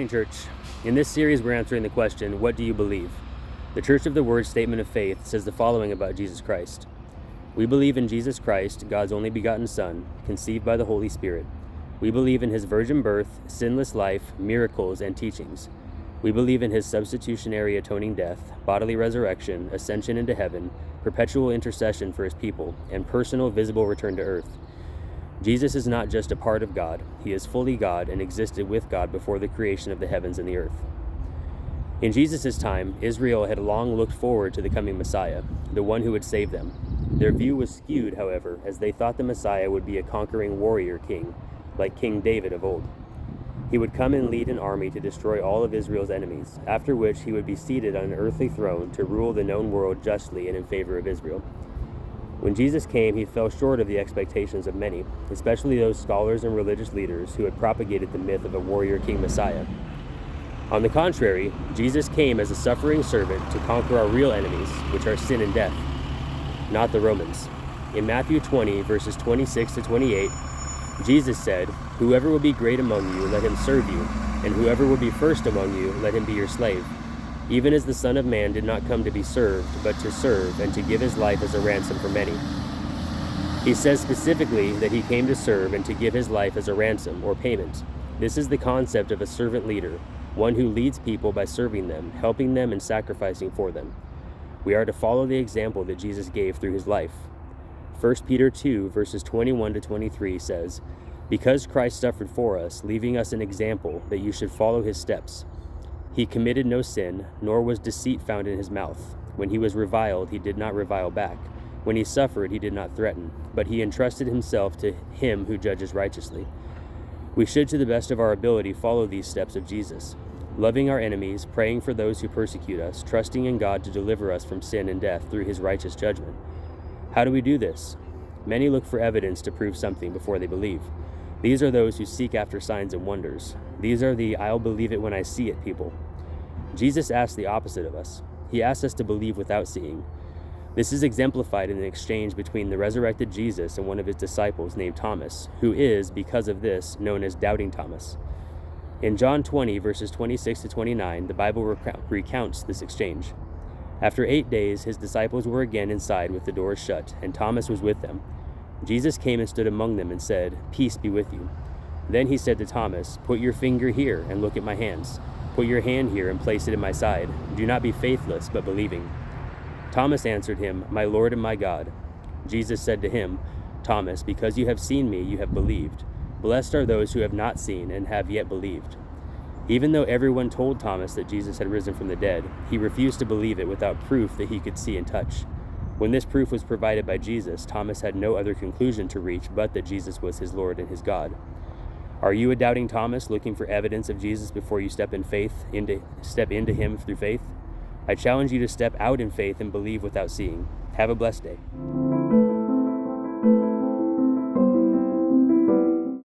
morning, church. In this series, we're answering the question, what do you believe? The Church of the Word Statement of Faith says the following about Jesus Christ. We believe in Jesus Christ, God's only begotten Son, conceived by the Holy Spirit. We believe in his virgin birth, sinless life, miracles, and teachings. We believe in his substitutionary atoning death, bodily resurrection, ascension into heaven, perpetual intercession for his people, and personal visible return to earth. Jesus is not just a part of God, he is fully God and existed with God before the creation of the heavens and the earth. In Jesus' time, Israel had long looked forward to the coming Messiah, the one who would save them. Their view was skewed, however, as they thought the Messiah would be a conquering warrior king, like King David of old. He would come and lead an army to destroy all of Israel's enemies, after which he would be seated on an earthly throne to rule the known world justly and in favor of Israel. When Jesus came, he fell short of the expectations of many, especially those scholars and religious leaders who had propagated the myth of a warrior king Messiah. On the contrary, Jesus came as a suffering servant to conquer our real enemies, which are sin and death, not the Romans. In Matthew 20, verses 26 to 28, Jesus said, "Whoever will be great among you, let him serve you, and whoever will be first among you, let him be your slave. Even as the Son of Man did not come to be served, but to serve, and to give his life as a ransom for many." He says specifically that he came to serve and to give his life as a ransom, or payment. This is the concept of a servant leader, one who leads people by serving them, helping them, and sacrificing for them. We are to follow the example that Jesus gave through his life. 1 Peter 2, verses 21 to 23 says, "Because Christ suffered for us, leaving us an example that you should follow his steps. He committed no sin, nor was deceit found in his mouth. When he was reviled, he did not revile back. When he suffered, he did not threaten, but he entrusted himself to him who judges righteously." We should, to the best of our ability, follow these steps of Jesus, loving our enemies, praying for those who persecute us, trusting in God to deliver us from sin and death through his righteous judgment. How do we do this? Many look for evidence to prove something before they believe. These are those who seek after signs and wonders. These are the "I'll believe it when I see it" people. Jesus asked the opposite of us. He asked us to believe without seeing. This is exemplified in an exchange between the resurrected Jesus and one of his disciples named Thomas, who is, because of this, known as Doubting Thomas. In John 20, verses 26 to 29, the Bible recounts this exchange. After 8 days, his disciples were again inside with the doors shut, and Thomas was with them. Jesus came and stood among them and said, "Peace be with you." Then he said to Thomas, "Put your finger here and look at my hands. Put your hand here and place it in my side. Do not be faithless, but believing." Thomas answered him, "My Lord and my God." Jesus said to him, "Thomas, because you have seen me, you have believed. Blessed are those who have not seen and have yet believed." Even though everyone told Thomas that Jesus had risen from the dead, he refused to believe it without proof that he could see and touch. When this proof was provided by Jesus, Thomas had no other conclusion to reach but that Jesus was his Lord and his God. Are you a doubting Thomas, looking for evidence of Jesus before you step into him through faith? I challenge you to step out in faith and believe without seeing. Have a blessed day.